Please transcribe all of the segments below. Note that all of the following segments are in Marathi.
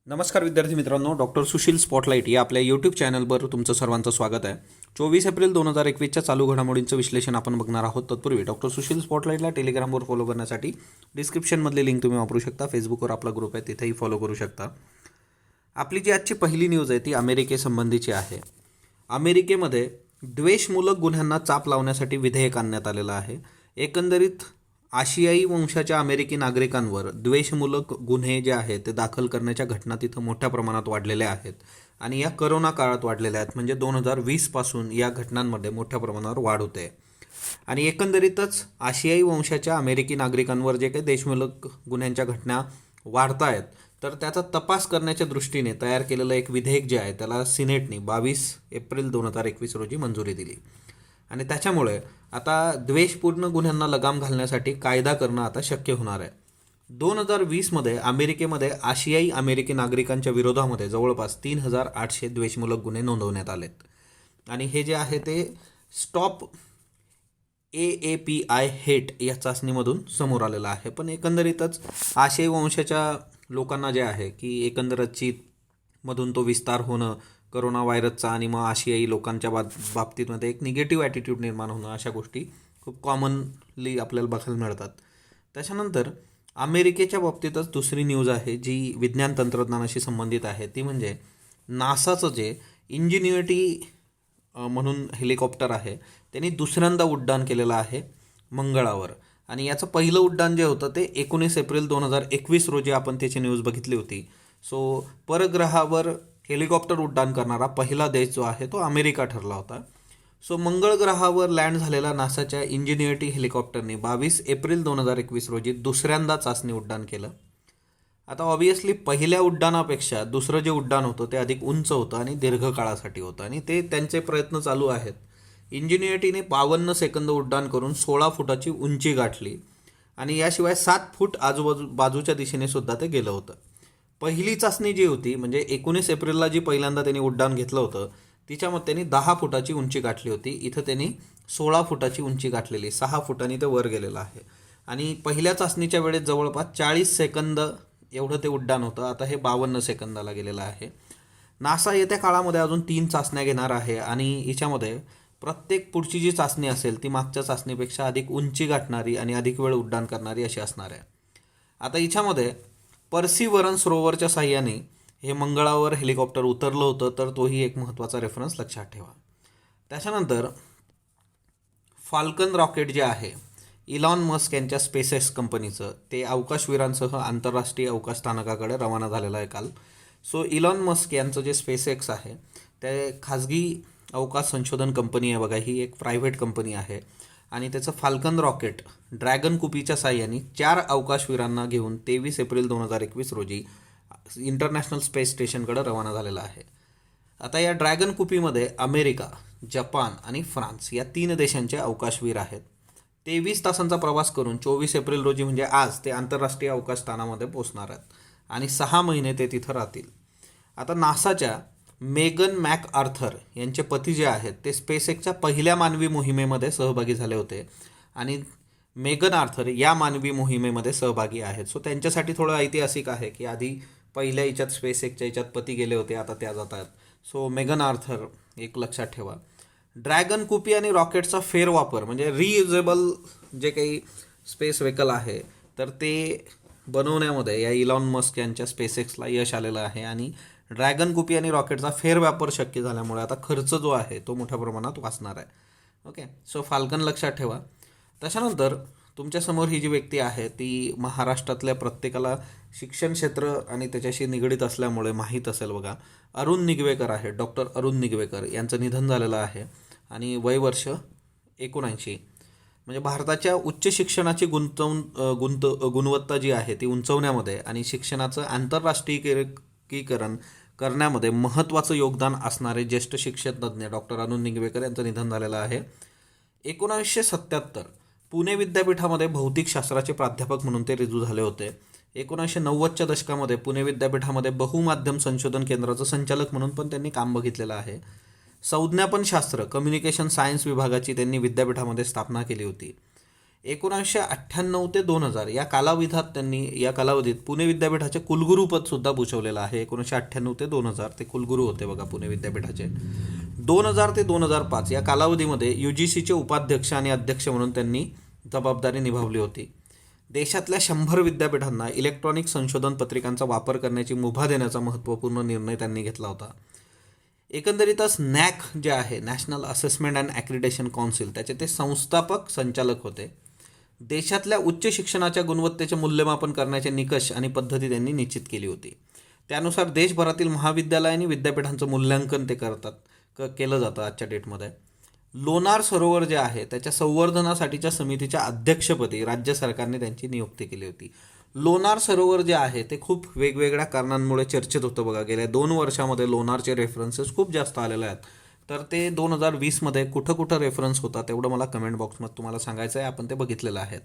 नमस्कार विद्यार्थी मित्रांनो, डॉक्टर सुशील स्पॉटलाईट या आपल्या यूट्यूब चॅनलवर तुमचं सर्वांचं स्वागत आहे. 24 एप्रिल 2021च्या चालू घडामोडींचं विश्लेषण आपण बघणार आहोत. तत्पूर्वी डॉक्टर सुशील स्पॉटलाईटला टेलिग्रामवर फॉलो करण्यासाठी डिस्क्रिप्शनमधली लिंक तुम्ही वापरू शकता. फेसबुकवर आपला ग्रुप आहे, तिथेही फॉलो करू शकता. आपली जी आजची पहिली न्यूज आहे ती अमेरिकेसंबंधीची आहे. अमेरिकेमध्ये द्वेषमूलक गुन्ह्यांना चाप लावण्यासाठी विधेयक आणण्यात आलेलं आहे. एकंदरीत आशियाई वंशाच्या अमेरिकी नागरिकांवर द्वेषमूलक गुन्हे जे आहेत ते दाखल करण्याच्या घटना तिथं मोठ्या प्रमाणात वाढलेल्या आहेत आणि या करोना काळात वाढलेल्या आहेत. म्हणजे 2020पासून या घटनांमध्ये मोठ्या प्रमाणावर वाढ होते आणि एकंदरीतच आशियाई वंशाच्या अमेरिकी नागरिकांवर जे काही देशमूलक गुन्ह्यांच्या घटना वाढत आहेत तर त्याचा तपास करण्याच्या दृष्टीने तयार केलेलं एक विधेयक जे आहे त्याला सिनेटने 22 एप्रिल 2021 रोजी मंजुरी दिली आणि त्याच्यामुळे आता द्वेषपूर्ण गुन्ह्यांना लगाम घालण्यासाठी कायदा करणं आता शक्य होणार आहे. 2020मध्ये अमेरिकेमध्ये आशियाई अमेरिकी नागरिकांच्या विरोधामध्ये जवळपास 3800 द्वेषमूलक गुन्हे नोंदवण्यात आलेत आणि हे जे आहे ते स्टॉप AAPI हेट या चाचणीमधून समोर आलेलं आहे. पण एकंदरीतच आशियाई वंशाच्या लोकांना जे आहे की एकंदरच मधून तो विस्तार होणं करोना व्हायरसचा आणि मग आशियाई लोकांच्या बाबतीतमध्ये एक निगेटिव्ह ॲटिट्यूड निर्माण होणं अशा गोष्टी खूप कॉमनली आपल्याला बघायला मिळतात. त्याच्यानंतर अमेरिकेच्या बाबतीतच दुसरी न्यूज आहे जी विज्ञान तंत्रज्ञानाशी संबंधित आहे. ती म्हणजे नासाचं जे इंजिन्युइटी म्हणून हेलिकॉप्टर आहे त्यांनी दुसऱ्यांदा उड्डाण केलेलं आहे मंगळावर आणि याचं पहिलं उड्डाण जे होतं ते 19 एप्रिल 2021 रोजी आपण त्याची न्यूज बघितली होती. सो परग्रहावर हेलिकॉप्टर उड्डाण करणारा पहिला देश जो आहे तो अमेरिका ठरला होता. सो मंगळ ग्रहावर लँड झालेल्या नासाच्या इंजिन्युइटी हेलिकॉप्टरने 22 एप्रिल 2021 रोजी दुसऱ्यांदा चाचणी उड्डाण केलं. आता ऑब्व्हियसली पहिल्या उड्डाणापेक्षा दुसरं जे उड्डाण होतं ते अधिक उंच होतं आणि दीर्घकाळासाठी होतं आणि ते त्यांचे प्रयत्न चालू आहेत. इंजिन्युइटीने 52 सेकंद उड्डाण करून 16 फुटाची उंची गाठली आणि याशिवाय 7 फूट बाजूच्या दिशेने सुद्धा ते गेलं होतं. पहिली चाचणी जी होती म्हणजे 19 एप्रिलला जी पहिल्यांदा त्यांनी उड्डाण घेतलं होतं तिच्यामध्ये त्यांनी 10 फुटाची उंची गाठली होती. इथं त्यांनी 16 फुटाची उंची गाठलेली, 6 फुटांनी ते वर गेलेलं आहे आणि पहिल्या चाचणीच्या वेळेस जवळपास 40 सेकंद एवढं ते उड्डाण होतं. आता हे 52 सेकंदाला गेलेलं आहे. नासा येत्या काळामध्ये अजून 3 चाचण्या घेणार आहे आणि हिच्यामध्ये प्रत्येक पुढची जी चाचणी असेल ती मागच्या चाचणीपेक्षा अधिक उंची गाठणारी आणि अधिक वेळ उड्डाण करणारी अशी असणार आहे. आता हिच्यामध्ये पर्सिवरन्स रोवरच्या साह्याने हे मंगळावर हेलिकॉप्टर उतरलं होतं तर तोही एक महत्त्वाचा रेफरन्स लक्षात ठेवा. त्याच्यानंतर फाल्कन रॉकेट जे आहे इलॉन मस्क यांच्या स्पेसएक्स कंपनीचं ते अवकाशवीरांसह आंतरराष्ट्रीय अवकाश स्थानकाकडे रवाना झालेलं आहे काल. सो इलॉन मस्क यांचं जे स्पेसएक्स आहे ते खाजगी अवकाश संशोधन कंपनी आहे बघा. ही एक प्रायव्हेट कंपनी आहे आणि त्याचं फाल्कन रॉकेट ड्रॅगन कुपीच्या साह्याने 4 अवकाशवीरांना घेऊन 23 एप्रिल 2021 रोजी इंटरनॅशनल स्पेस स्टेशनकडे रवाना झालेला आहे. आता या ड्रॅगन कुपीमध्ये अमेरिका, जपान आणि फ्रान्स या 3 देशांचे अवकाशवीर आहेत. 23 तासांचा प्रवास करून 24 एप्रिल रोजी म्हणजे आज ते आंतरराष्ट्रीय अवकाश स्थानामध्ये पोहोचणार आहेत आणि 6 महिने ते तिथं राहतील. आता नासाच्या मेगन मॅक आर्थर यांचे पती जे आहेत ते स्पेसएक्सच्या पहिल्या मानवी मोहिमेमध्ये सहभागी झाले होते आणि मेगन आर्थर या मानवी मोहिमेमध्ये सहभागी आहेत. सो त्यांच्यासाठी थोडं ऐतिहासिक आहे की आधी पहिल्या याच्यात स्पेसएक्सच्या याच्यात पती गेले होते, आता त्या जात आहेत. सो मेगन आर्थर एक लक्षात ठेवा. ड्रॅगन कुपी आणि रॉकेटचा फेरवापर म्हणजे रियुजेबल जे काही स्पेस व्हेकल आहे तर ते बनवण्यामध्ये या इलॉन मस्क यांच्या स्पेसएक्सला यश आलेलं आहे आणि ड्रॅगन कुपी आणि रॉकेटचा फेरवापर शक्य झाल्यामुळे आता खर्च जो आहे तो मोठ्या प्रमाणात वाचणार आहे. ओके, सो फाल्कन लक्षात ठेवा. त्याच्यानंतर तुमच्यासमोर ही जी व्यक्ती आहे ती महाराष्ट्रातल्या प्रत्येकाला शिक्षण क्षेत्र आणि त्याच्याशी निगडीत असल्यामुळे माहीत असेल बघा. अरुण निगवेकर आहे, डॉक्टर अरुण निगवेकर यांचं निधन झालेलं आहे आणि वय वर्ष 79. म्हणजे भारताच्या उच्च शिक्षणाची गुणवत्ता जी आहे ती उंचवण्यामध्ये आणि शिक्षणाचं आंतरराष्ट्रीयीकरण करण्यामध्ये महत्त्वाचं योगदान असणारे ज्येष्ठ शिक्षणतज्ज्ञ डॉक्टर अरुण निगवेकर यांचं निधन झालेलं आहे. 1977 पुणे विद्यापीठामध्ये भौतिकशास्त्राचे प्राध्यापक म्हणून ते रुजू झाले होते. 1990च्या दशकामध्ये पुणे विद्यापीठामध्ये बहुमाध्यम संशोधन केंद्राचं संचालक म्हणून पण त्यांनी काम बघितलेलं आहे. संज्ञापनशास्त्र कम्युनिकेशन सायन्स विभागाची त्यांनी विद्यापीठामध्ये स्थापना केली होती. 1998 ते 2000 या कालावधीत पुणे विद्यापीठाचे कुलगुरूपद सुद्धा भूषवलेलं आहे. 1998 ते 2000 ते कुलगुरू होते बघा पुणे विद्यापीठाचे. 2000 ते 2005 या कालावधीमध्ये UGCचे उपाध्यक्ष आणि अध्यक्ष म्हणून त्यांनी जबाबदारी निभावली होती. देशातल्या 100 विद्यापीठांना इलेक्ट्रॉनिक संशोधन पत्रिकांचा वापर करण्याची मुभा देण्याचा महत्त्वपूर्ण निर्णय त्यांनी घेतला होता. एकंदरीतच नॅक जे आहे, नॅशनल असेसमेंट अँड ॲक्रिडेशन काउन्सिल, त्याचे ते संस्थापक संचालक होते. देशातल्या उच्च शिक्षणाच्या गुणवत्तेचे मूल्यमापन करण्याचे निकष आणि पद्धती त्यांनी निश्चित केली होती. त्यानुसार देशभरातील महाविद्यालय आणि विद्यापीठांचं मूल्यांकन ते केलं जातं आजच्या डेटमध्ये. लोणार सरोवर जे आहे त्याच्या संवर्धनासाठीच्या समितीच्या अध्यक्षपदी राज्य सरकारने त्यांची नियुक्ती केली होती. लोणार सरोवर जे आहे ते खूप वेगवेगळ्या कारणांमुळे चर्चेत होतं बघा. गेल्या 2 वर्षामध्ये लोणारचे रेफरन्सेस खूप जास्त आलेले आहेत. तर ते 2020मध्ये कुठं कुठं रेफरन्स होता तेवढं मला कमेंट बॉक्समध्ये तुम्हाला सांगायचं आहे. आपण ते बघितलेलं आहे.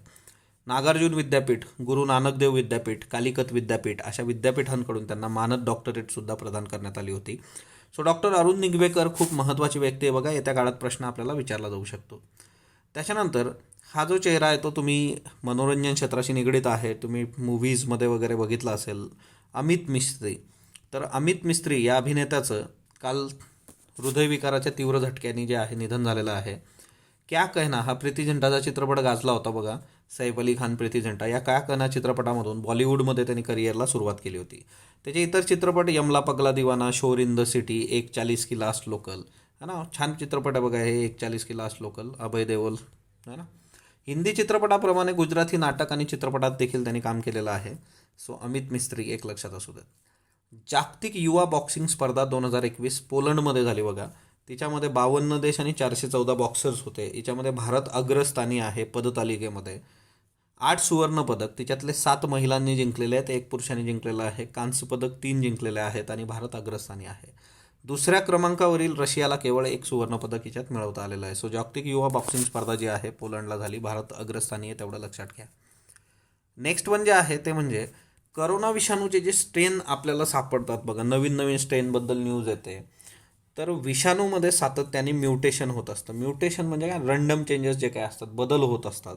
नागार्जुन विद्यापीठ, गुरु नानक देव विद्यापीठ, कालिकत विद्यापीठ अशा विद्यापीठांकडून त्यांना मानद डॉक्टरेटसुद्धा प्रदान करण्यात आली होती. सो डॉक्टर अरुण निगवेकर खूप महत्त्वाची व्यक्ती आहे बघा. येत्या काळात प्रश्न आपल्याला विचारला जाऊ शकतो. त्याच्यानंतर हा जो चेहरा आहे तो तुम्ही मनोरंजन क्षेत्राशी निगडीत आहे, तुम्ही मूव्हीजमध्ये वगैरे बघितला असेल, अमित मिस्त्री. तर अमित मिस्त्री या अभिनेत्याचं काल हृदयविकाराच्या तीव्र झटक्याने जे आहे निधन झालेलं आहे. क्या कहना हा प्रीती झिंटाचा चित्रपट गाजला होता बघा. सैफ अली खान, प्रीती झिंटा या क्या कहना चित्रपटामधून बॉलिवूडमध्ये त्यांनी करिअरला सुरुवात केली होती. त्याचे इतर चित्रपट यमला पगला दिवाना, शोर इन द सिटी, 140 की लास्ट लोकल है ना, छान चित्रपट आहे बघा हे 140 की लास्ट लोकल, अभय देओल है ना. हिंदी चित्रपटाप्रमाणे गुजराती नाटक आणि चित्रपटात देखील त्यांनी काम केलेलं आहे. सो अमित मिस्त्री एक लक्षात असू द्या. जागतिक युवा बॉक्सिंग स्पर्धा 2021 पोलंडमध्ये झाली बघा. तिच्यामध्ये 52 देश आणि 414 बॉक्सर्स होते. याच्यामध्ये भारत अग्रस्थानी आहे पदतालिकेमध्ये. 8 सुवर्ण पदक तिच्यातले 7 महिलांनी जिंकलेले आहेत, 1 पुरुषांनी जिंकलेलं आहे. कांस्य पदक 3 जिंकलेले आहेत आणि भारत अग्रस्थानी आहे. दुसऱ्या क्रमांकावरील रशियाला केवळ 1 सुवर्ण पदक याच्यात मिळवता आलेलं आहे. सो जागतिक युवा बॉक्सिंग स्पर्धा जी आहे पोलंडला झाली. भारत अग्रस्थानी आहे तेवढं लक्षात घ्या. नेक्स्ट वन जे आहे ते म्हणजे करोना विषाणूचे जे स्ट्रेन आपल्याला सापडतात बघा, नवीन नवीन स्ट्रेनबद्दल न्यूज येते. तर विषाणूमध्ये सातत्याने म्युटेशन होत असतं. म्युटेशन म्हणजे काय, रँडम चेंजेस जे काय असतात, बदल होत असतात.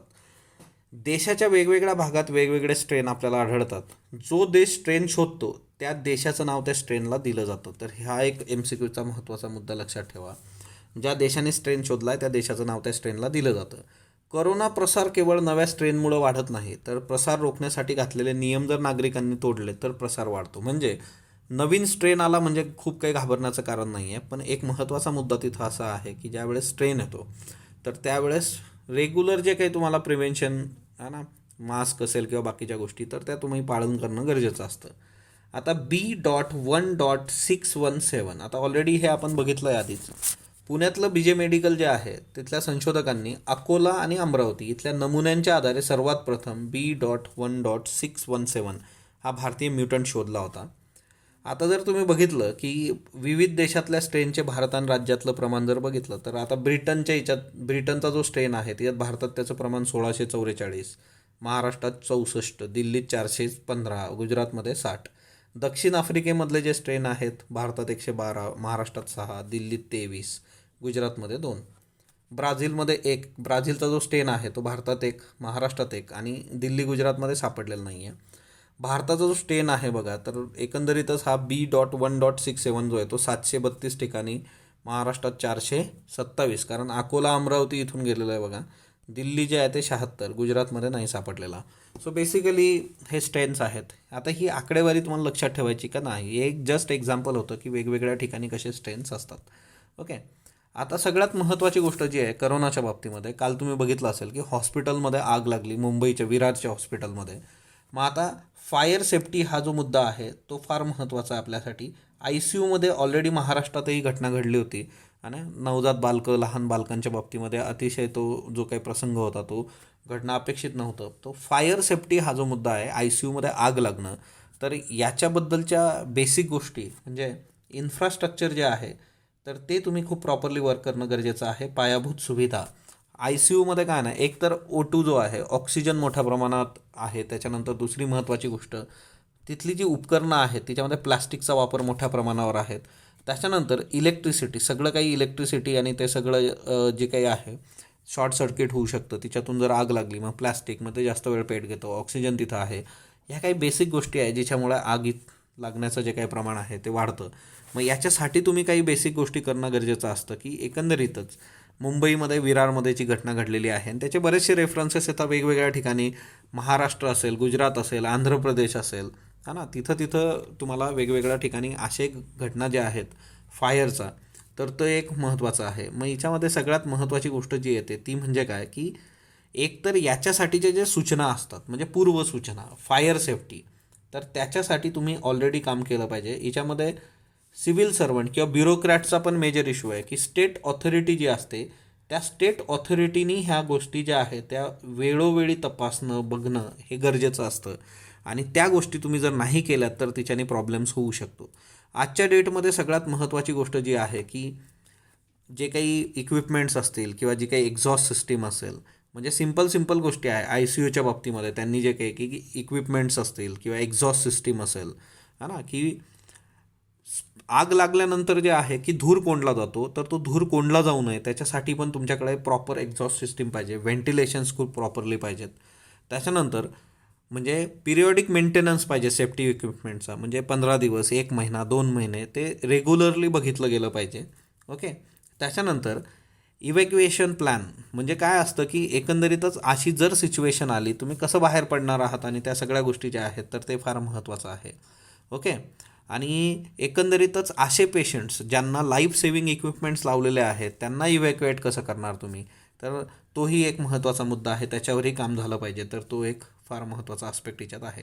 देशाच्या वेगवेगळ्या भागात वेगवेगळे स्ट्रेन आपल्याला आढळतात. जो देश स्ट्रेन शोधतो त्या देशाचं नाव त्या स्ट्रेनला दिलं जातं. तर हा एक MCQचा महत्त्वाचा मुद्दा लक्षात ठेवा. ज्या देशाने स्ट्रेन शोधला आहे त्या देशाचं नाव त्या स्ट्रेनला दिलं जातं. करोना प्रसार केवळ नव्या स्ट्रेनमुळे वाढत नाही, तर प्रसार रोखण्यासाठी घातलेले नियम जर नागरिकांनी तोडले तर प्रसार वाढतो. म्हणजे नवीन स्ट्रेन आला म्हणजे खूप काही घाबरण्याचं कारण नाही आहे. पण एक महत्त्वाचा मुद्दा तिथं असा आहे की ज्यावेळेस स्ट्रेन येतो तर त्यावेळेस रेग्युलर जे काही तुम्हाला प्रिव्हेन्शन आहे ना, मास्क असेल किंवा बाकीच्या गोष्टी, तर त्या तुम्ही पालन करणं गरजेचं असतं. आता B.1.617 आता ऑलरेडी हे आपण बघितलं आहे आधीच. पुण्यातलं BJ मेडिकल जे आहे तिथल्या संशोधकांनी अकोला आणि अमरावती इथल्या नमुन्यांच्या आधारे सर्वात प्रथम B.1.617 हा भारतीय म्युटंट शोधला होता. आता जर तुम्ही बघितलं की विविध देशातल्या स्ट्रेनचे भारत आणि राज्यातलं प्रमाण जर बघितलं तर आता ब्रिटनचा जो स्ट्रेन आहे त्याच्यात भारतात त्याचं प्रमाण 1644, महाराष्ट्रात 64, दिल्लीत 415, गुजरातमध्ये 60. दक्षिण आफ्रिकेमधले जे स्ट्रेन आहेत भारतात 112, महाराष्ट्रात 6, दिल्लीत 23, गुजरातमध्ये 2. ब्राझीलमध्ये 1, ब्राझीलचा जो स्ट्रेन आहे तो भारतात 1, महाराष्ट्रात 1 आणि दिल्ली गुजरातमध्ये सापडलेला नाही आहे. भारताचा जो स्ट्रेन आहे बघा, तर एकंदरीतच हा B.1.67 जो आहे तो 732 ठिकाणी, महाराष्ट्रात 427, कारण अकोला अमरावती इथून गेलेलं आहे बघा. दिल्ली जे आहे ते 76, गुजरातमध्ये नाही सापडलेला. सो बेसिकली हे स्ट्रेन्स आहेत. आता ही आकडेवारी तुम्हाला लक्षात ठेवायची का नाही, हे एक जस्ट एक्झाम्पल होतं की वेगवेगळ्या ठिकाणी कसे स्ट्रेन्स असतात. ओके. आता सगळ्यात महत्त्वाची गोष्ट जी आहे करोनाच्या बाबतीमध्ये, काल तुम्ही बघितलं असेल की हॉस्पिटलमध्ये आग लागली मुंबईच्या विरारच्या हॉस्पिटलमध्ये. मग आता फायर सेफ्टी हा जो मुद्दा आहे तो फार महत्त्वाचा आहे आपल्यासाठी. ICUमध्ये ऑलरेडी महाराष्ट्रातही घटना घडली होती आणि नवजात बालकं, लहान बालकांच्या बाबतीमध्ये अतिशय तो जो काही प्रसंग होता तो घडणं अपेक्षित नव्हतं. तो फायर सेफ्टी हा जो मुद्दा आहे, ICUमध्ये आग लागणं, तर याच्याबद्दलच्या बेसिक गोष्टी म्हणजे इन्फ्रास्ट्रक्चर जे आहे तर ते तुम्ही खूप प्रॉपरली वर्क करणं गरजेचं आहे. पायाभूत सुविधा ICUमध्ये काय ना, एक तर O2 जो आहे ऑक्सिजन मोठ्या प्रमाणात आहे. त्याच्यानंतर दुसरी महत्त्वाची गोष्ट, तिथली जी उपकरणं आहेत तिच्यामध्ये प्लास्टिकचा वापर मोठ्या प्रमाणावर आहे. त्याच्यानंतर इलेक्ट्रिसिटी, सगळं काही इलेक्ट्रिसिटी आणि ते सगळं जे काही आहे शॉर्ट सर्किट होऊ शकतं, तिच्यातून जर आग लागली मग प्लॅस्टिक, मग ते जास्त वेळ पेट घेतो, ऑक्सिजन तिथं आहे. ह्या काही बेसिक गोष्टी आहे ज्याच्यामुळे आगीत लागण्याचं जे काही प्रमाण आहे ते वाढतं. मग याच्यासाठी तुम्ही काही बेसिक गोष्टी करणं गरजेचं असतं, की एकंदरीतच मुंबईमध्ये विरारमध्ये जी घटना घडलेली आहे आणि त्याचे बरेचसे रेफरन्सेस येतात वेगवेगळ्या ठिकाणी, महाराष्ट्र असेल, गुजरात असेल, आंध्र प्रदेश असेल, हा ना, तिथं तिथं तुम्हाला वेगवेगळ्या ठिकाणी असे घटना ज्या आहेत फायरचा, तर तो एक महत्त्वाचं आहे. मग याच्यामध्ये सगळ्यात महत्त्वाची गोष्ट जी येते ती म्हणजे काय, की एकतर याच्यासाठीचे जे सूचना असतात म्हणजे पूर्वसूचना, फायर सेफ्टी, तर त्याच्यासाठी तुम्ही ऑलरेडी काम केलं पाहिजे. याच्यामध्ये सिव्हिल सर्वंट किंवा ब्युरोक्रॅटचा पण मेजर इश्यू आहे, की स्टेट ऑथॉरिटी जी असते त्या स्टेट ऑथॉरिटीनी ह्या गोष्टी ज्या आहेत त्या वेळोवेळी तपासणं, बघणं हे गरजेचं असतं. आणि त्या गोष्टी तुम्ही जर नाही केल्यात तर तिच्याने प्रॉब्लेम्स होऊ शकतो. आजच्या डेटमध्ये सगळ्यात महत्त्वाची गोष्ट जी आहे, की जे काही इक्विपमेंट्स असतील किंवा जी काही एक्झॉस्ट सिस्टीम असेल, म्हणजे सिंपल गोष्टी आहे. आय सी यूच्या बाबतीमध्ये त्यांनी जे काही की इक्विपमेंट्स असतील किंवा एक्झॉस्ट सिस्टीम असेल, हा ना, की आग लागल्यानंतर जे आहे की धूर कोंडला जातो, तर तो धूर कोंडला जाऊ नये त्याच्यासाठी पण तुमच्याकडे प्रॉपर एक्झॉस्ट सिस्टीम पाहिजे, व्हेंटिलेशन्स खूप प्रॉपरली पाहिजेत. त्याच्यानंतर म्हणजे पिरियॉडिक मेंटेनन्स पाहिजे सेफ्टी इक्विपमेंटचा, म्हणजे 15 दिवस, 1 महिना, 2 महिने ते रेग्युलरली बघितलं गेलं पाहिजे. ओके. त्याच्यानंतर इव्हॅक्युएशन प्लॅन म्हणजे काय असतं, की एकंदरीतच अशी जर सिच्युएशन आली, तुम्ही कसं बाहेर पडणार आहात आणि त्या सगळ्या गोष्टी ज्या आहेत तर ते फार महत्त्वाचं आहे. ओके. आणि एकंदरीतच असे पेशंट्स ज्यांना लाईफ सेव्हिंग इक्विपमेंट्स लावलेले आहेत त्यांना इव्हॅक्युएट कसं करणार तुम्ही, तर तोही एक महत्त्वाचा मुद्दा आहे, त्याच्यावरही काम झालं पाहिजे. तर तो एक फार महत्त्वाचा आस्पेक्ट याच्यात आहे.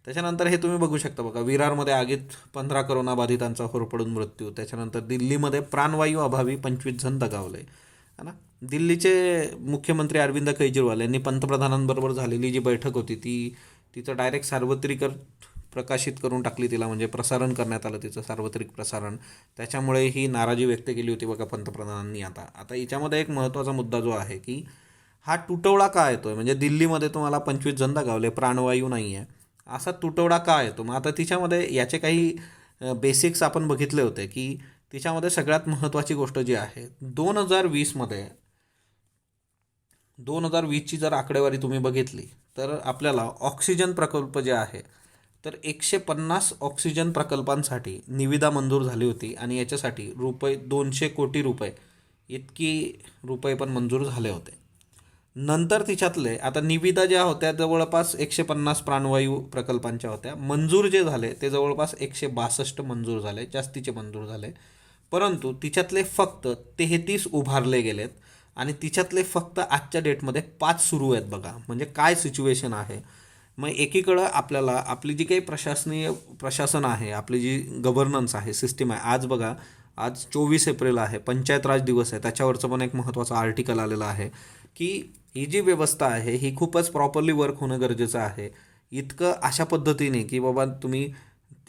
त्याच्यानंतर हे तुम्ही बघू शकता बघा, विरारमध्ये आगीत 15 करोनाबाधितांचा होरपळून मृत्यू. त्याच्यानंतर दिल्लीमध्ये प्राणवायू अभावी 25 जण दगावले, है ना. दिल्लीचे मुख्यमंत्री अरविंद केजरीवाल यांनी पंतप्रधानांबरोबर झालेली जी बैठक होती तिचं डायरेक्ट सार्वत्रिक प्रकाशित करून टाकली तिला, म्हणजे प्रसारण करण्यात आलं तिचं सार्वत्रिक प्रसारण. त्याच्यामुळे ही नाराजी व्यक्त केली होती बघा पंतप्रधानांनी. आता याच्यामध्ये एक महत्त्वाचा मुद्दा जो आहे, की हा तुटवडा का येतोय, म्हणजे दिल्लीमध्ये तुम्हाला 25 जण दगावले, प्राणवायू नाही आहे, असा तुटवडा का येतो. मग आता तिच्यामध्ये याचे काही बेसिक्स आपण बघितले होते, की तिच्यामध्ये सगळ्यात महत्त्वाची गोष्ट जी आहे 2020मध्ये 2020ची जर आकडेवारी तुम्ही बघितली तर आपल्याला ऑक्सिजन प्रकल्प जे आहे तर 150 ऑक्सिजन प्रकल्पांसाठी निविदा मंजूर झाली होती आणि याच्यासाठी 200 कोटी रुपये इतकी रुपये पण मंजूर झाले होते. नंतर तिच्यातले आता निविदा ज्या होत्या जवळपास 150 प्राणवायू प्रकल्पांच्या होत्या, मंजूर जे झाले ते जवळपास 162 मंजूर झाले, जास्तीचे मंजूर झाले. परंतु तिच्यातले फक्त 33 उभारले गेलेत आणि तिच्यातले फक्त आजच्या डेटमध्ये 5 सुरू आहेत बघा, म्हणजे काय सिच्युएशन आहे. मग एकीकडं आपल्याला आपली जी काही प्रशासन आहे, आपली जी गव्हर्नन्स आहे, सिस्टीम आहे, आज बघा आज 24 एप्रिल आहे, पंचायत राज दिवस आहे, त्याच्यावरचं पण एक महत्त्वाचं आर्टिकल आलेलं आहे, की ही जी व्यवस्था आहे ही खूपच प्रॉपरली वर्क होणं गरजेचं आहे. इतकं अशा पद्धतीने की बाबा तुम्ही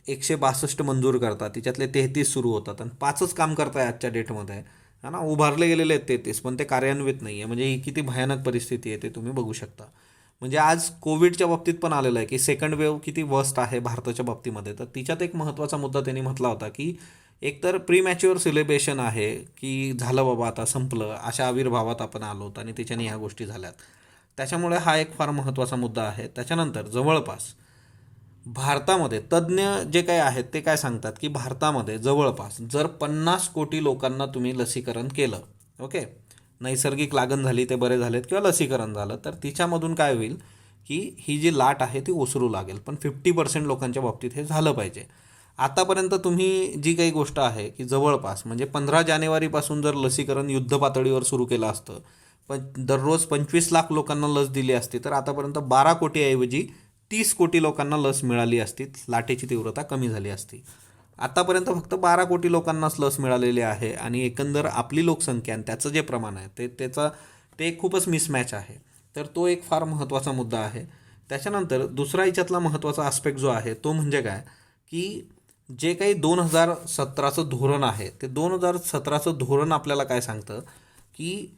162 मंजूर करता, तिच्यातले 33 सुरू होतात आणि 5च काम करताय आजच्या डेटमध्ये, है ना. उभारले गेलेले आहेत 33 पण ते कार्यान्वित नाही आहे, म्हणजे ही किती भयानक परिस्थिती आहे ते तुम्ही बघू शकता. म्हणजे आज कोविडच्या बाबतीत पण आलेलं आहे, की सेकंड वेव्ह किती वर्स्ट आहे भारताच्या बाबतीमध्ये. तर तिच्यात एक महत्त्वाचा मुद्दा त्यांनी म्हटला होता, की एकतर प्रीमॅच्युअर सिलेब्रेशन आहे, की झालं बाबा आता संपलं, अशा आविर्भावात आपण आलो आणि त्याच्याने ह्या गोष्टी झाल्यात. त्याच्यामुळे हा एक फार महत्त्वाचा मुद्दा आहे. त्याच्यानंतर जवळपास भारतामध्ये तज्ज्ञ जे काय आहेत ते काय सांगतात, की भारतामध्ये जवळपास जर 50 कोटी लोकांना तुम्ही लसीकरण केलं, ओके, नैसर्गिक लागण झाली, ते बरे झालेत किंवा लसीकरण झालं, तर तिच्यामधून काय होईल, की ही जी लाट आहे ती ओसरू लागेल. पण 50% लोकांच्या बाबतीत हे झालं पाहिजे. आतापर्यंत तुम्ही जी काही गोष्ट आहे की जवळपास म्हणजे 15 जानेवारीपासून जर लसीकरण युद्ध पातळीवर सुरू केलं असतं, पण दररोज 25 लाख लोकांना लस दिली असती, तर आतापर्यंत 12 कोटीऐवजी 30 कोटी लोकांना लस मिळाली असती, लाटेची तीव्रता कमी झाली असती. आतापर्यंत फक्त 12 कोटी लोकांनाच लस मिळालेली आहे आणि एकंदर आपली लोकसंख्या आणि त्याचं जे प्रमाण आहे ते खूपच मिसमॅच आहे. तर तो एक फार महत्त्वाचा मुद्दा आहे. त्याच्यानंतर दुसरा याच्यातला महत्त्वाचा आस्पेक्ट जो आहे तो म्हणजे काय, की जे काही 2017चं धोरण आहे ते 2017चं धोरण आपल्याला काय सांगतं, की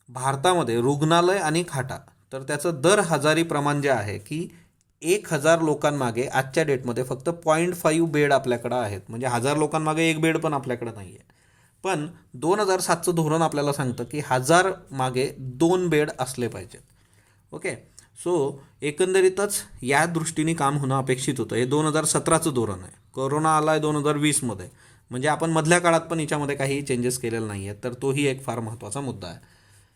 भारतामध्ये रुग्णालय आणि खाटा, तर त्याचं दर हजारी प्रमाण जे आहे की 1000 लोकांमागे आजच्या डेटमध्ये फक्त 0.5 बेड आपल्याकडं आहेत, म्हणजे 1000 लोकांमागे एक बेड पण आपल्याकडं नाही आहे. पण 2007चं धोरण आपल्याला सांगतं की 1000 मागे 2 बेड असले पाहिजेत. ओके. सो एकंदरीतच या दृष्टीने काम होणं अपेक्षित होतं. हे 2017चं धोरण आहे. कोरोना आला आहे 2020मध्ये, म्हणजे आपण मधल्या काळात पण याच्यामध्ये काही चेंजेस केलेले नाही आहेत. तर तोही एक फार महत्त्वाचा मुद्दा आहे.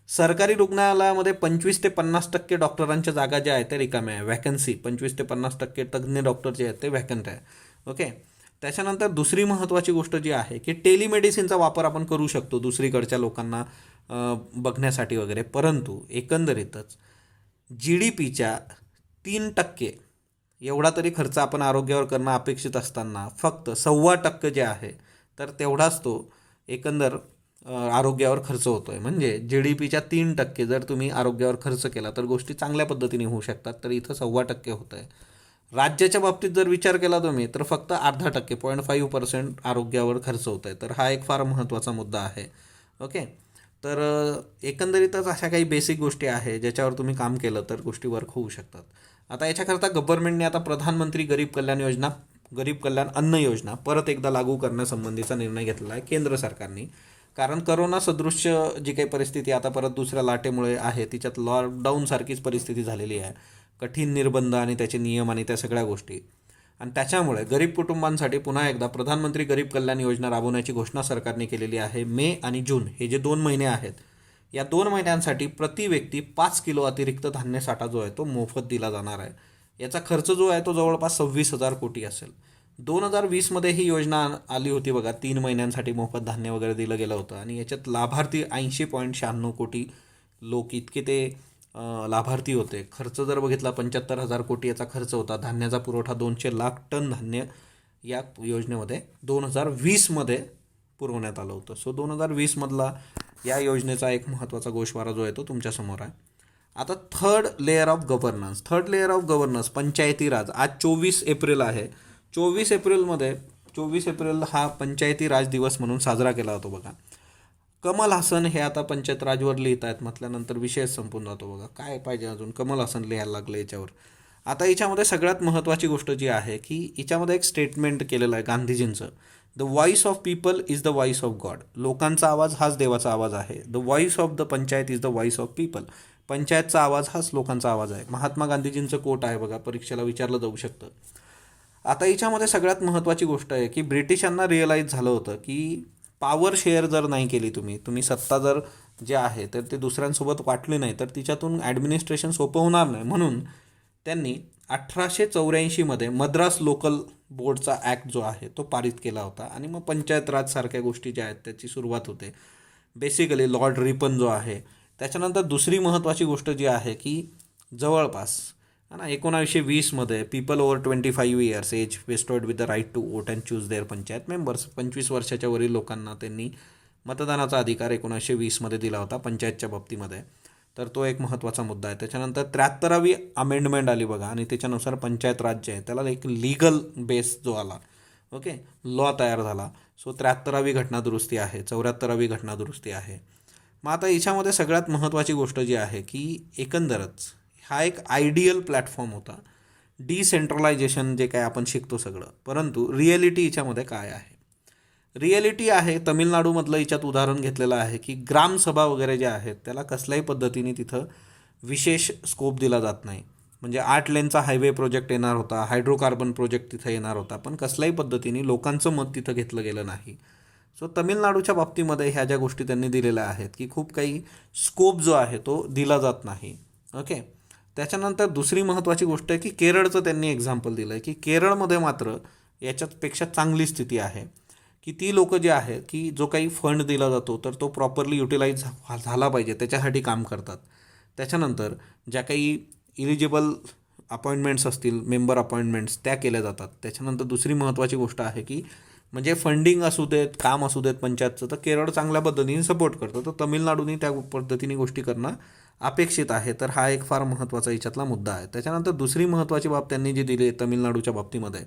सरकारी रुग्णालयामध्ये 25 ते 50% डॉक्टरांच्या जागा ज्या आहेत त्या रिकाम्या आहे. व्हॅकन्सी 25 ते 50% तज्ज्ञ डॉक्टर जे आहेत ते व्हॅकंट आहे. ओके. त्याच्यानंतर दुसरी महत्त्वाची गोष्ट जी आहे की टेलिमेडिसिनचा वापर आपण करू शकतो दुसरीकडच्या लोकांना बघण्यासाठी वगैरे, परंतु एकंदरीतच GDPच्या 3% एवढा तरी खर्च आपण आरोग्यावर करणं अपेक्षित असताना फक्त 1.25% जे आहे तर तेवढाच तो एकंदर आरोग्यावर खर्च होतो आहे. म्हणजे GDPच्या 3% जर तुम्ही आरोग्यावर खर्च केला तर गोष्टी चांगल्या पद्धतीने होऊ शकतात. तर इथं 1.25% होतं आहे. राज्याच्या बाबतीत जर विचार केला तुम्ही तर फक्त 0.5% 0.5% आरोग्यावर खर्च होत आहे. तर हा एक फार महत्त्वाचा मुद्दा आहे. ओके. तर एकंदरीतच अशा काही बेसिक गोष्टी आहे ज्याच्यावर तुम्ही काम केलं तर गोष्टी वर्क होऊ शकतात. आता याच्याकरता गव्हर्नमेंटने आता प्रधानमंत्री गरीब कल्याण योजना, गरीब कल्याण अन्न योजना परत एकदा लागू करण्यासंबंधीचा निर्णय घेतलेला आहे केंद्र सरकारने. कारण करोना सदृश्य जी काही परिस्थिती आता परत दुसऱ्या लाटेमुळे आहे तिच्यात लॉकडाऊनसारखीच परिस्थिती झालेली आहे. कठीण निर्बंध आणि त्याचे नियम आणि त्या सगळ्या गोष्टी, आणि त्याच्यामुळे गरीब कुटुंबांसाठी पुन्हा एकदा प्रधानमंत्री गरीब कल्याण योजना राबवण्याची घोषणा सरकारने केलेली आहे. मे आणि जून हे जे 2 महिने आहेत या 2 महिन्यांसाठी प्रति व्यक्ती 5 किलो अतिरिक्त धान्य साठा जो आहे तो मोफत दिला जाणार आहे. याचा खर्च जो आहे तो जवळपास 26,000 कोटी असेल. 2020मध्ये ही योजना आली होती बघा, 3 महिन्यांसाठी मोफत धान्य वगैरे दिलं गेलं होतं आणि याच्यात लाभार्थी 80.96 कोटी लोक इतके ते लाभार्थी होते. खर्च जर बघितला 75,000 कोटी याचा खर्च होता. धान्याचा पुरवठा 200 लाख टन धान्य या योजनेमध्ये 2020मध्ये पुरवण्यात आलं होतं. सो 2020मधला या योजनेचा एक महत्त्वाचा गोषवारा जो आहे तो तुमच्यासमोर आहे. आता थर्ड लेअर ऑफ गव्हर्नन्स पंचायती राज. आज 24 एप्रिल आहे. 24 एप्रिल हा पंचायती राज दिवस म्हणून साजरा केला जातो बघा. कमल हसन हे आता पंचायत राजवर लिहित आहेत म्हटल्यानंतर विषय संपून जातो बघा. काय पाहिजे अजून, कमल हसन लिहायला लागलं याच्यावर. आता याच्यामध्ये सगळ्यात महत्त्वाची गोष्ट जी आहे की याच्यामध्ये एक स्टेटमेंट केलेलं आहे गांधीजींचं. The voice of people is the voice of God. लोकांचा आवाज हाच देवाचा आवाज आहे. The voice of the panchayat is the voice of people. पंचायतचा आवाज हाच लोकांचा आवाज आहे. महात्मा गांधीजींचं कोट आहे बघा, परीक्षेला विचारलं जाऊ शकतं. आता याच्यामध्ये सगळ्यात महत्त्वाची गोष्ट आहे की ब्रिटिशांना रिअलाईज झालं होतं की पॉवर शेअर जर नाही केली तुम्ही सत्ता जर जे आहे तर ते दुसऱ्यांसोबत वाटली नाही तर तिच्यातून ॲडमिनिस्ट्रेशन सोपं होणार नाही. म्हणून त्यांनी 1884मध्ये मद्रास लोकल बोर्डचा ॲक्ट जो आहे तो पारित केला होता आणि मग पंचायत राज सारख्या गोष्टी ज्या आहेत त्याची सुरुवात होते. बेसिकली लॉर्ड रिपन जो आहे. त्याच्यानंतर दुसरी महत्त्वाची गोष्ट जी आहे की जवळपास 1920मध्ये people over 25 years age vested with the right to vote and choose their panchayat members. 25 वर्षाच्या वरील लोकांना त्यांनी मतदानाचा अधिकार 1920मध्ये दिला होता पंचायतच्या बाबतीमध्ये. तर तो एक महत्त्वाचा मुद्दा आहे. त्याच्यानंतर 73वी अमेंडमेंट आली बघा आणि त्याच्यानुसार पंचायत राज्य आहे त्याला एक लीगल बेस जो आला. ओके. लॉ तयार झाला. सो 73वी घटनादुरुस्ती आहे, 74वी घटनादुरुस्ती आहे. मग आता याच्यामध्ये सगळ्यात महत्त्वाची गोष्ट जी आहे की एकंदरच हा एक आयडियल प्लॅटफॉर्म होता. डिसेंट्रलायझेशन जे काय आपण शिकतो सगळं, परंतु रिॲलिटी याच्यामध्ये काय आहे. रिॲलिटी आहे तमिळनाडूमधलं याच्यात उदाहरण घेतलेलं आहे की ग्रामसभा वगैरे ज्या आहेत त्याला कसल्याही पद्धतीने तिथं विशेष स्कोप दिला जात नाही. म्हणजे 8 लेनचा हायवे प्रोजेक्ट येणार होता, हायड्रोकार्बन प्रोजेक्ट तिथं येणार होता, पण कसल्याही पद्धतीने लोकांचं मत तिथं घेतलं गेलं नाही. सो तमिळनाडूच्या बाबतीमध्ये ह्या ज्या गोष्टी त्यांनी दिलेल्या आहेत की खूप काही स्कोप जो आहे तो दिला जात नाही. ओके. त्याच्यानंतर दुसरी महत्त्वाची गोष्ट आहे की केरळचं त्यांनी एक्झाम्पल दिलं आहे की केरळमध्ये मात्र याच्यापेक्षा चांगली स्थिती आहे की ती लोकं जे आहेत की जो काही फंड दिला जातो तर तो प्रॉपरली युटिलाइज झाला पाहिजे त्याच्यासाठी काम करतात. त्याच्यानंतर ज्या काही इलिजिबल अपॉइंटमेंट्स असतील, मेंबर अपॉइंटमेंट्स त्या केल्या जातात. त्याच्यानंतर दुसरी महत्त्वाची गोष्ट आहे की म्हणजे फंडिंग असू देत, काम असू देत पंचायतचं, तर केरळ चांगल्या पद्धतीने सपोर्ट करतं. तर तमिळनाडूने त्या पद्धतीने गोष्टी करणं अपेक्षित आहे. तर हा एक फार महत्त्वाचा याच्यातला मुद्दा आहे. त्याच्यानंतर दुसरी महत्त्वाची बाब त्यांनी जी दिली आहे तमिळनाडूच्या बाबतीमध्ये,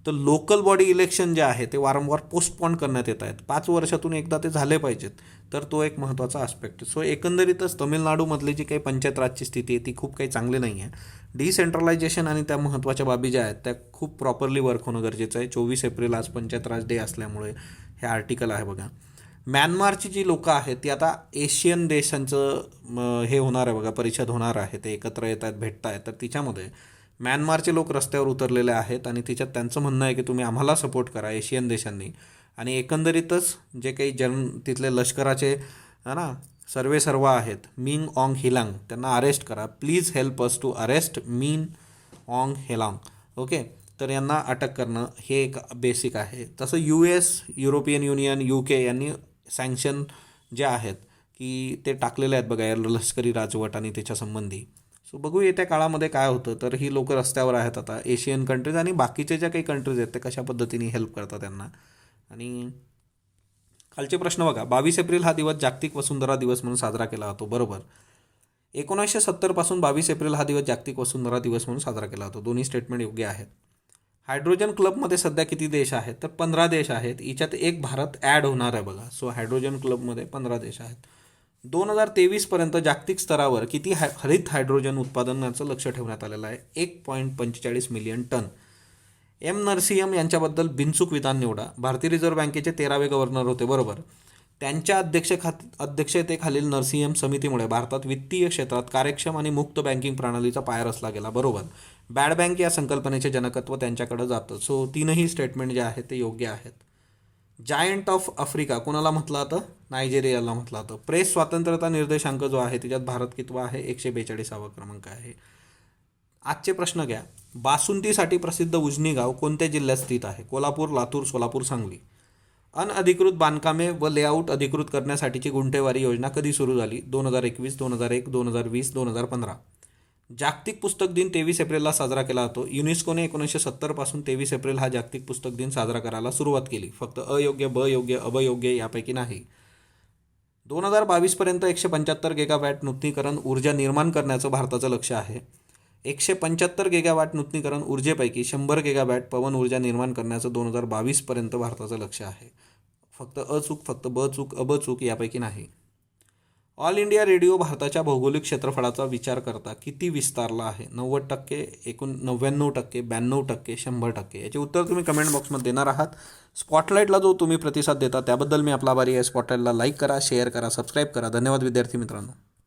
तर लोकल बॉडी इलेक्शन जे आहे ते वारंवार पोस्टपोन करण्यात येत आहेत. 5 वर्षातून एकदा ते झाले पाहिजेत. तर तो एक महत्त्वाचा आस्पेक्ट. सो एकंदरीतच तमिळनाडूमधली जी काही पंचायत राजची स्थिती आहे ती खूप काही चांगली नाही आहे. डिसेंट्रलायझेशन आणि त्या महत्त्वाच्या बाबी ज्या आहेत त्या खूप प्रॉपरली वर्क होणं गरजेचं आहे. 24 एप्रिल आज पंचायत राज डे असल्यामुळे हे आर्टिकल आहे बघा. म्यानमारची जी लोकं आहेत ती आता एशियन देशांचं हे होणार आहे बघा, परिषद होणार आहे, ते एकत्र येत आहेत, भेटत आहेत, तर तिच्यामध्ये म्यानमारचे लोक रस्त्यावर उतरलेले आहेत आणि तिच्यात त्यांचं म्हणणं आहे की तुम्ही आम्हाला सपोर्ट करा एशियन देशांनी, आणि एकंदरीतच जे काही तिथले लष्कराचे है ना सर्व आहेत, मिंग ऑंग हिलांग, त्यांना अरेस्ट करा, please help us to arrest Min Aung Hlaing. Okay, तर यांना अटक करणं हे एक बेसिक आहे. तसं युरोपियन युनियन, UK यांनी सँक्शन जे आहेत की ते टाकलेले आहेत बघा या लष्करी राजवट आणि त्याच्यासंबंधी. सो बघू येत्या काळामध्ये काय होतं. तर ही लोक रस्त्यावर आहेत आता, एशियन कंट्रीज आणि बाकीचे ज्या काही कंट्रीज आहेत ते कशा पद्धतीने हेल्प करतात त्यांना. आणि खालचे प्रश्न बघा, 22 एप्रिल हा दिवस जागतिक वसुंधरा दिवस म्हणून साजरा केला जातो, बरोबर. 1970 पासून 22 एप्रिल हा दिवस जागतिक वसुंधरा दिवस म्हणून साजरा केला जातो. दोन्ही स्टेटमेंट योग्य आहेत. हायड्रोजन क्लबमध्ये सध्या किती देश आहेत, तर 15 देश आहेत. याच्यात एक भारत ॲड होणार आहे बघा. सो हायड्रोजन क्लबमध्ये 15 देश आहेत. 2023पर्यंत जागतिक स्तरावर किती हरित हायड्रोजन उत्पादनाचं लक्ष ठेवण्यात आलेलं आहे, 1.45 मिलियन टन. एम नरसिंहम यांच्याबद्दल बिनचूक विधान निवडा. भारतीय रिझर्व्ह बँकेचे 13वे गव्हर्नर होते, बरोबर. त्यांच्या अध्यक्षतेखालील नरसिंहम समितीमुळे भारतात वित्तीय क्षेत्रात कार्यक्षम आणि मुक्त बँकिंग प्रणालीचा पाया रचला गेला, बरोबर. बॅड बँक या संकल्पनेचे जनकत्व त्यांच्याकडे जातं. सो तीनही स्टेटमेंट जे आहेत ते योग्य आहेत. जायंट ऑफ आफ्रिका कोणाला म्हटलं जातं, नायजेरियाला म्हटलं जातं. प्रेस स्वातंत्र्यता निर्देशांक जो आहे त्याच्यात भारत कितवा आहे, 142वा क्रमांक आहे. आजचे प्रश्न घ्या. बासुंदीसाठी प्रसिद्ध उजनी गाव कोणत्या जिल्ह्यात स्थित आहे, कोल्हापूर, लातूर, सोलापूर, सांगली. अनधिकृत बांधकामे व लेआउट अधिकृत करण्यासाठीची गुंठेवारी योजना कधी सुरू झाली, 2021, 2001, 2020, 2015. जागतिक पुस्तक दिन 23 एप्रिलला साजरा केला जातो. युनेस्कोने 1970 पासून 23 एप्रिल हा जागतिक पुस्तक दिन साजरा करायला सुरुवात केली. फक्त अयोग्य, बयोग्य, अबयोग्य यापैकी नाही. 2022पर्यंत 175 गिगावॅट नूतनीकरण ऊर्जा निर्माण करण्याचं भारताचं लक्ष आहे. 175 गिगावॅट नूतनीकरण ऊर्जेपैकी 100 गिगावॅट पवन ऊर्जा निर्माण करण्याचं 2022पर्यंत भारताचं लक्ष आहे. फक्त अचूक, फक्त बचूक, अबचूक यापैकी नाही. ऑल इंडिया रेडिओ भारताच्या भौगोलिक क्षेत्रफळाचा विचार करता किती विस्तारला आहे, 90%, 99%, 92%, 100%. याचे उत्तर तुम्ही कमेंट बॉक्समध्ये देणार आहात. स्पॉटलाईटला जो तुम्ही प्रतिसाद देता त्याबद्दल मी आपला आभारी आहे. स्पॉटलाईटला लाईक करा, शेअर करा, सबस्क्राईब करा. धन्यवाद विद्यार्थी मित्रांनो.